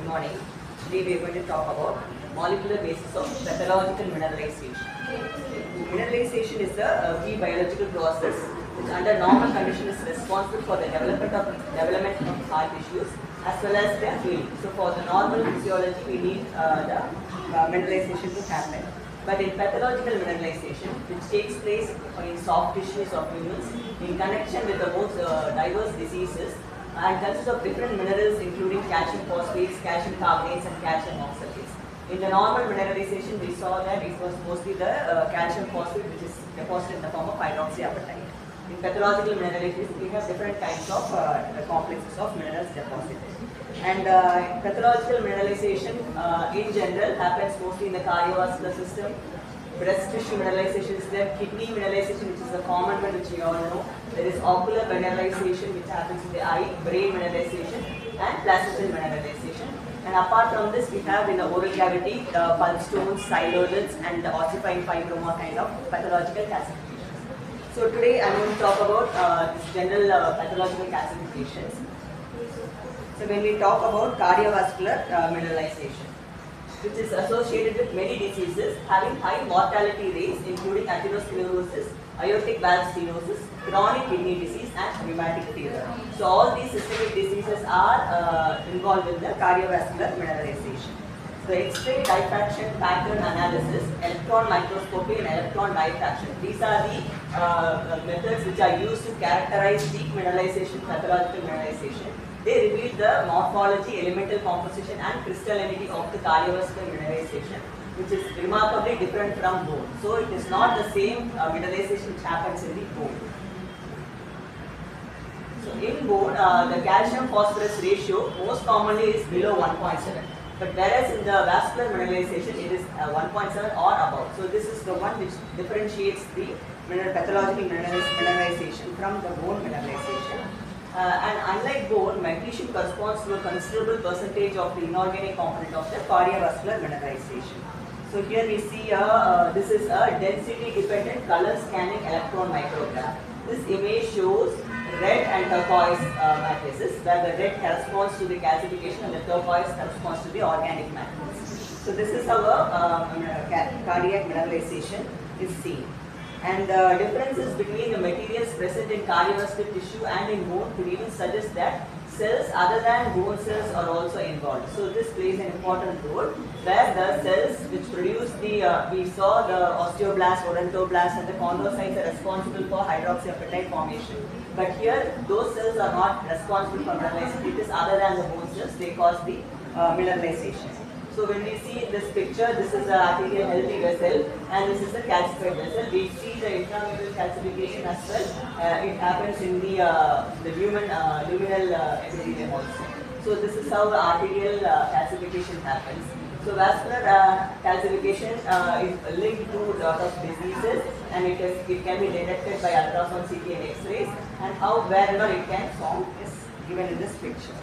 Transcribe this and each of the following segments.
morning. Today we are going to talk about molecular basis of pathological mineralization. Mineralization is a key biological process which under normal conditions is responsible for the development of hard tissues as well as their healing. So for the normal physiology we need the mineralization to happen. But in pathological mineralization, which takes place in soft tissues of humans in connection with the most diverse diseases, and consists of different minerals including calcium phosphates, calcium carbonates and calcium oxalates. In the normal mineralization, we saw that it was mostly the calcium phosphate which is deposited in the form of hydroxyapatite. In pathological mineralization, we have different kinds of complexes of minerals deposited. And pathological mineralization in general happens mostly in the cardiovascular system. Breast tissue mineralization is there, kidney mineralization which is the common one which we all know. There is ocular mineralization which happens in the eye, brain mineralization and placental mineralization. And apart from this we have in the oral cavity, pulse stones, xylodons and the ossifying fibroma kind of pathological calcifications. So today I am going to talk about this general pathological calcifications. So when we talk about cardiovascular mineralization, which is associated with many diseases having high mortality rates including atherosclerosis, aortic valve stenosis, chronic kidney disease and rheumatic fever. So all these systemic diseases are involved in the cardiovascular mineralization. So X-ray diffraction pattern analysis, electron microscopy and electron diffraction. These are the methods which are used to characterize deep mineralization, pathological mineralization. They reveal the morphology, elemental composition and crystallinity of the cardiovascular mineralization, which is remarkably different from bone. So it is not the same mineralization which happens in the bone. So in bone, the calcium phosphorus ratio most commonly is below 1.7. But whereas in the vascular mineralization it is 1.7 or above. So this is the one which differentiates the pathological mineralization from the bone mineralization. And unlike bone, magnesium corresponds to a considerable percentage of the inorganic component of the cardiovascular mineralization. So here we see this is a density dependent color scanning electron micrograph. This image shows red and turquoise matrices, where the red corresponds to the calcification and the turquoise corresponds to the organic matrices. So this is how cardiac mineralization is seen. And the differences between the materials present in cardiovascular tissue and in bone could even suggest that cells other than bone cells are also involved. So this plays an important role, where the cells which produce the, we saw the osteoblasts, odontoblasts and the chondrocytes are responsible for hydroxyapatite formation. But here those cells are not responsible for mineralization. It is other than the bone cells, they cause the mineralization. So when we see in this picture, this is an arterial healthy vessel and this is a calcified vessel. We see the intramural calcification as well. It happens in the luminal epithelium also. So this is how the arterial calcification happens. So vascular calcification is linked to a lot of diseases and it can be detected by ultrasound, CT and X-rays, and how wherever it can form is given in this picture.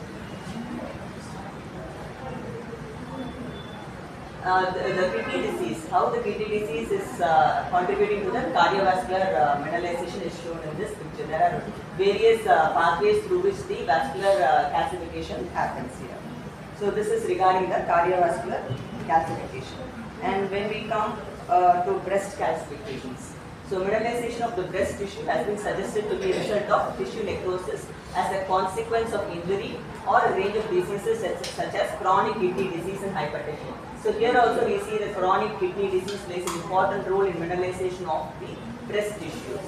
The kidney disease, how the kidney disease is contributing to the cardiovascular mineralization is shown in this picture. There are various pathways through which the vascular calcification happens here. So this is regarding the cardiovascular calcification. And when we come to breast calcifications, so mineralization of the breast tissue has been suggested to be a result of tissue necrosis as a consequence of injury or a range of diseases such as chronic kidney disease and hypertension. So here also we see the chronic kidney disease plays an important role in mineralization of the breast tissue.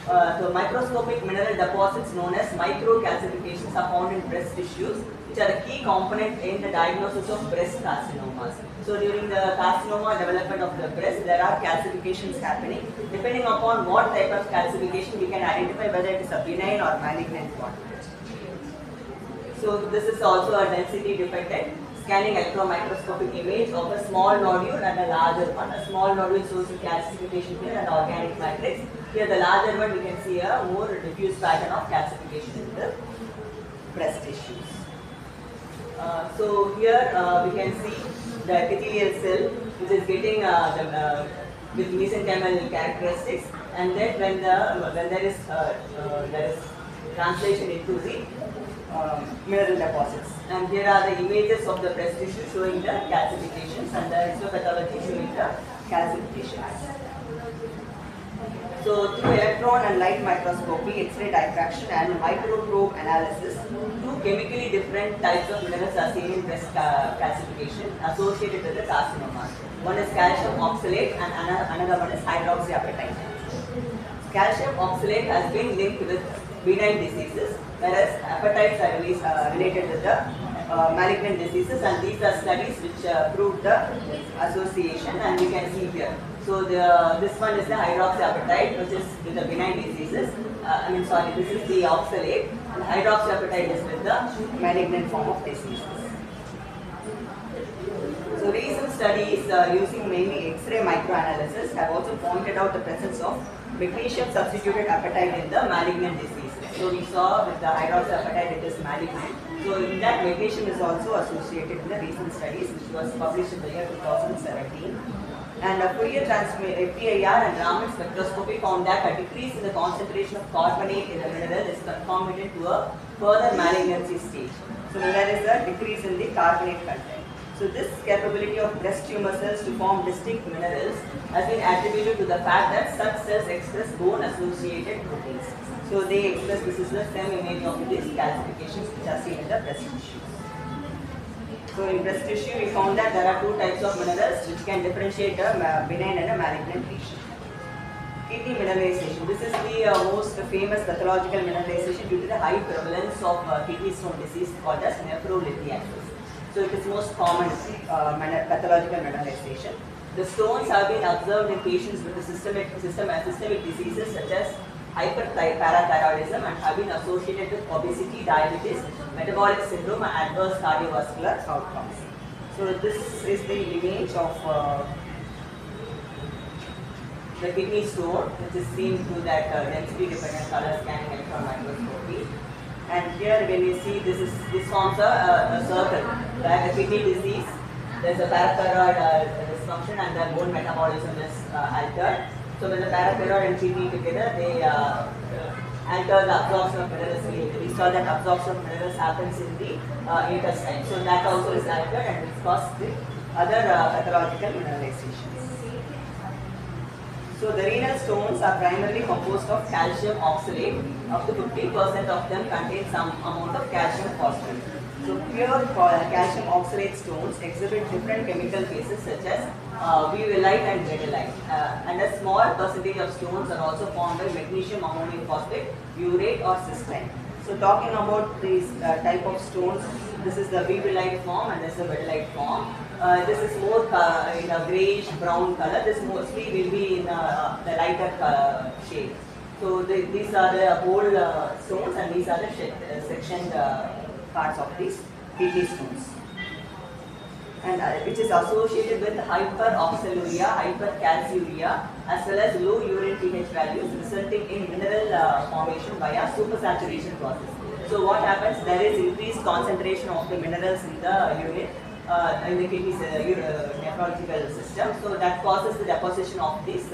So microscopic mineral deposits known as microcalcifications are found in breast tissues, which are a key component in the diagnosis of breast carcinomas. So during the carcinoma development of the breast, there are calcifications happening. Depending upon what type of calcification, we can identify whether it is a benign or malignant one. So this is also a density dependent scanning electron microscopic image of a small nodule and a larger one. A small nodule shows the calcification here and organic matrix. Here the larger one we can see a more diffuse pattern of calcification in the breast tissues. So here we can see the epithelial cell which is getting with mesenchymal characteristics, and then when there is translation into the mineral deposits. And here are the images of the breast tissue showing the calcifications and the histopathology showing the calcifications. So through electron and light microscopy, X-ray diffraction and microprobe analysis, two chemically different types of minerals are seen in breast calcification associated with the carcinoma. One is calcium oxalate and another one is hydroxyapatite. Calcium oxalate has been linked with benign diseases, whereas apatites are related with the malignant diseases, and these are studies which prove the association, and we can see here. So this one is the hydroxyapatite, which is with the benign diseases. This is the oxalate, and hydroxyapatite is with the malignant form of diseases. So recent studies using mainly X-ray microanalysis have also pointed out the presence of magnesium substituted apatite in the malignant disease. So we saw with the hydroxyapatite it is malignant. So in that magnesium is also associated in the recent studies which was published in the year 2017. And Fourier FTIR and Raman spectroscopy found that a decrease in the concentration of carbonate in the mineral is concomitant to a further malignancy stage. So there is a decrease in the carbonate content. So this capability of breast tumor cells to form distinct minerals has been attributed to the fact that such cells express bone-associated proteins. So they express, this is the same image of these calcifications which are seen in the breast tissue. So in breast tissue we found that there are two types of minerals which can differentiate a benign and a malignant lesion. Kidney mineralization. This is the most famous pathological mineralization due to the high prevalence of kidney stone disease called as nephrolithiasis. So it is most common pathological mineralization. The stones have been observed in patients with systemic diseases such as hyperparathyroidism and have been associated with obesity, diabetes, metabolic syndrome and adverse cardiovascular outcomes. So this is the image of the kidney stone, which is seen through that density dependent color scanning electron microscopy. And here when you see this forms a circle where the kidney disease, there is a parathyroid dysfunction and the bone metabolism is altered. So when the parathyroid and kidney together, they alter the absorption of minerals. We saw that absorption of minerals happens in the intestine. So that also is altered and it causes the other pathological mineralizations. So the renal stones are primarily composed of calcium oxalate. Up to 50% of them contain some amount of calcium phosphate. So pure calcium oxalate stones exhibit different chemical phases such as violite and redolite. And a small percentage of stones are also formed by magnesium ammonium phosphate, urate or cystine. So talking about these type of stones, this is the violite form and this is the redolite form. This is more in a greyish brown color. This mostly will be in the lighter shade. So these are the whole stones and these are the sectioned parts of these kidney stones. And which is associated with hyperoxaluria, hypercalciuria as well as low urine pH values resulting in mineral formation via supersaturation process. So what happens, there is increased concentration of the minerals in the urine. In the kidney nephrological system, so that causes the deposition of these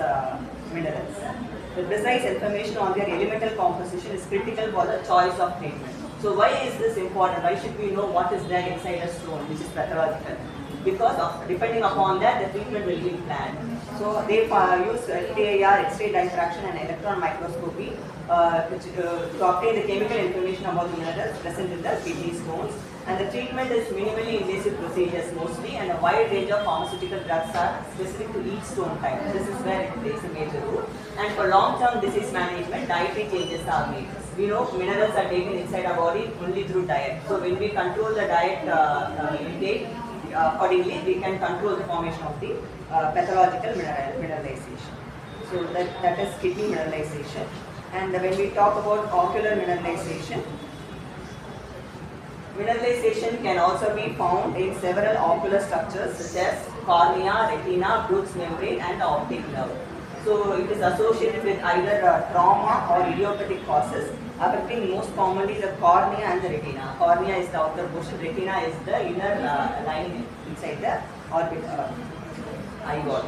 minerals. The precise information on their elemental composition is critical for the choice of treatment. So why is this important? Why should we know what is there inside a stone which is pathological? Because depending upon that, the treatment will be planned. So they use FTIR, X-ray diffraction and electron microscopy to obtain the chemical information about the minerals present in the kidney stones. And the treatment is minimally invasive procedures mostly, and a wide range of pharmaceutical drugs are specific to each stone type. This is where it plays a major role. And for long-term disease management, dietary changes are made. We know minerals are taken inside our body only through diet. So when we control the diet intake, accordingly we can control the formation of the pathological mineralization. So that is kidney mineralization. And when we talk about ocular mineralization, mineralization can also be found in several ocular structures such as cornea, retina, Bruch's membrane and the optic nerve. So it is associated with either trauma or idiopathic causes, affecting most commonly the cornea and the retina. Cornea is the outer portion, retina is the inner lining inside the eyeball.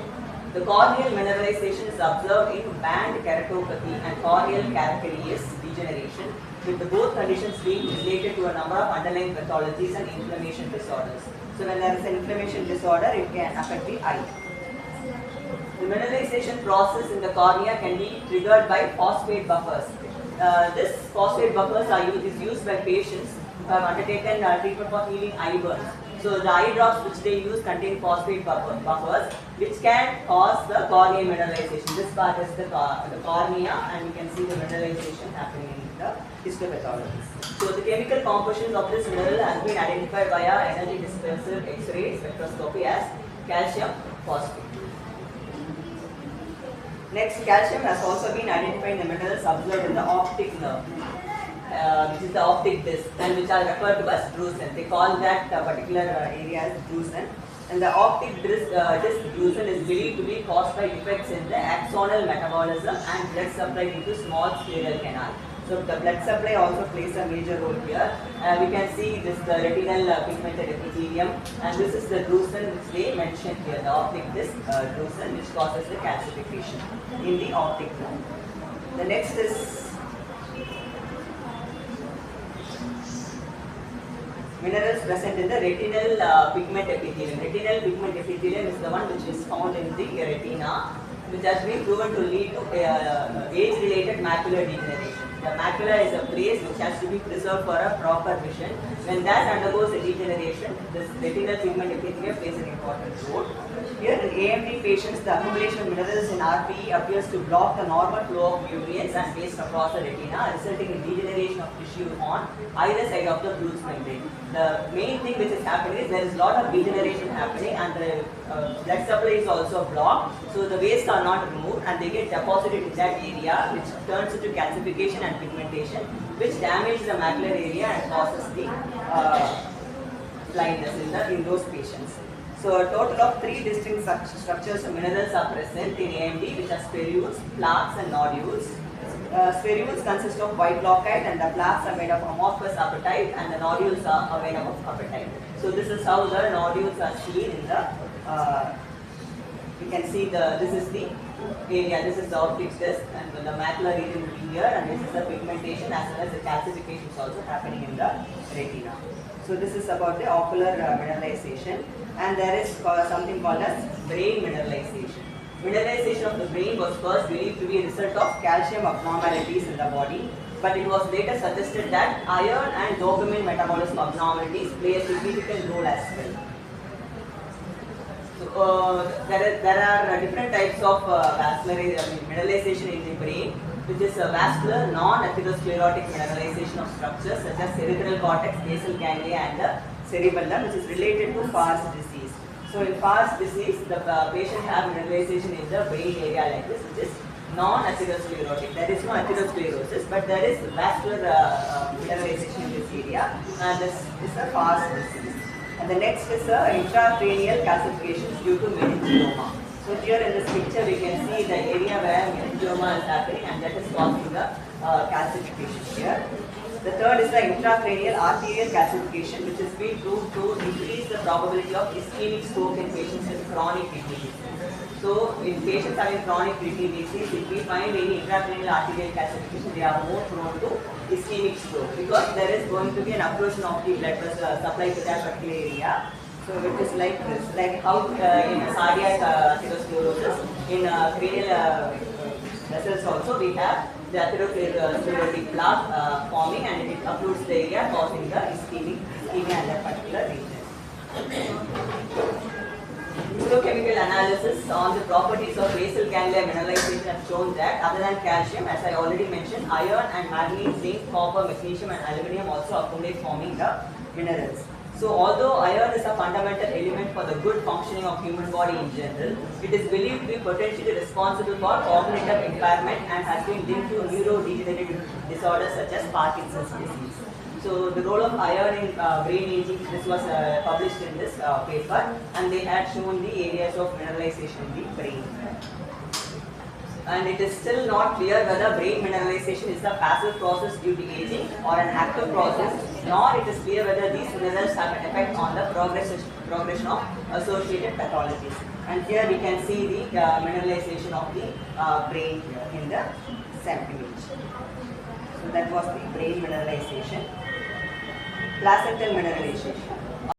The corneal mineralization is observed in band keratopathy and corneal calcareous degeneration. with both conditions being related to a number of underlying pathologies and inflammation disorders. So when there is an inflammation disorder, it can affect the eye. The mineralization process in the cornea can be triggered by phosphate buffers. This phosphate buffers is used by patients who have undertaken treatment for healing eye burns. So the eye drops which they use contain phosphate buffers which can cause the cornea mineralization. This part is the cornea, and you can see the mineralization happening in the histopathology. So the chemical composition of this mineral has been identified via energy dispersive X-ray spectroscopy as calcium phosphate. Next, calcium has also been identified in the minerals observed in the optic nerve, which is the optic disc, and which are referred to as drusen. They call that particular area as drusen. And the optic disc drusen is believed to be caused by defects in the axonal metabolism and blood supply into small scleral canal. So the blood supply also plays a major role here. We can see this the retinal pigmented epithelium, and this is the drusen which they mentioned here, the optic disc drusen, which causes the calcification in the optic nerve. The next is minerals present in the retinal pigment epithelium. Retinal pigment epithelium is the one which is found in the retina, which has been proven to lead to age-related macular degeneration. The macula is a place which has to be preserved for a proper vision. When that undergoes a degeneration, this retinal pigment epithelium plays an important role. Here in AMD patients, the accumulation of minerals in RPE appears to block the normal flow of nutrients and waste across the retina, resulting in degeneration of tissue on either side of the fluid membrane. The main thing which is happening is there is a lot of degeneration happening, and the blood supply is also blocked, so the wastes are not removed and they get deposited in that area, which turns into calcification and pigmentation, which damages the macular area and causes the blindness in those patients. So a total of 3 distinct structures of minerals are present in AMD, which are spherules, plaques and nodules. Spherules consist of white loctite, and the plaques are made of amorphous apatite, and the nodules are made up of apatite. So this is how the nodules are seen in the, you can see this is the area, this is the optic disc, and the macular region will be here, and this is the pigmentation as well as the calcification is also happening in the retina. So this is about the ocular mineralization, and there is something called as brain mineralization. Mineralization of the brain was first believed to be a result of calcium abnormalities in the body, but it was later suggested that iron and dopamine metabolism abnormalities play a significant role as well. So there are different types of mineralization in the brain, which is vascular non-atherosclerotic mineralization of structures such as cerebral cortex, basal ganglia, and the cerebellum, which is related to Farr's disease. So in Farr's disease, the patient have mineralization in the brain area like this, which is non-atherosclerotic. There is no atherosclerosis, but there is vascular mineralization in this area, and this is the Farr's disease. And the next is intracranial calcification due to meningioma. So here in this picture we can see the area where meningioma is happening, and that is causing the calcification here. The third is the intracranial arterial calcification, which has been proved to increase the probability of ischemic stroke in patients with chronic kidney disease. So in patients having chronic kidney disease, if we find any intracranial arterial calcification, they are more prone to ischemic stroke, because there is going to be an occlusion of the blood vessel supply to that particular area. So it is like this, like how in cardiac atherosclerosis, in cranial vessels also we have the atherosclerotic plaque forming, and it occludes the area, causing the ischemia in that particular region. Histochemical analysis on the properties of basal ganglia mineralization have shown that other than calcium, as I already mentioned, iron and manganese, zinc, copper, magnesium and aluminium also accumulate, forming the minerals. So although iron is a fundamental element for the good functioning of human body in general, it is believed to be potentially responsible for cognitive impairment and has been linked to neurodegenerative disorders such as Parkinson's disease. So the role of iron in brain aging, this was published in this paper, and they had shown the areas of mineralization in the brain. And it is still not clear whether brain mineralization is a passive process due to aging or an active process, nor it is clear whether these minerals have an effect on the progression of associated pathologies. And here we can see the mineralization of the brain in the SEM image. So So that was the brain mineralization. Placental mineralization.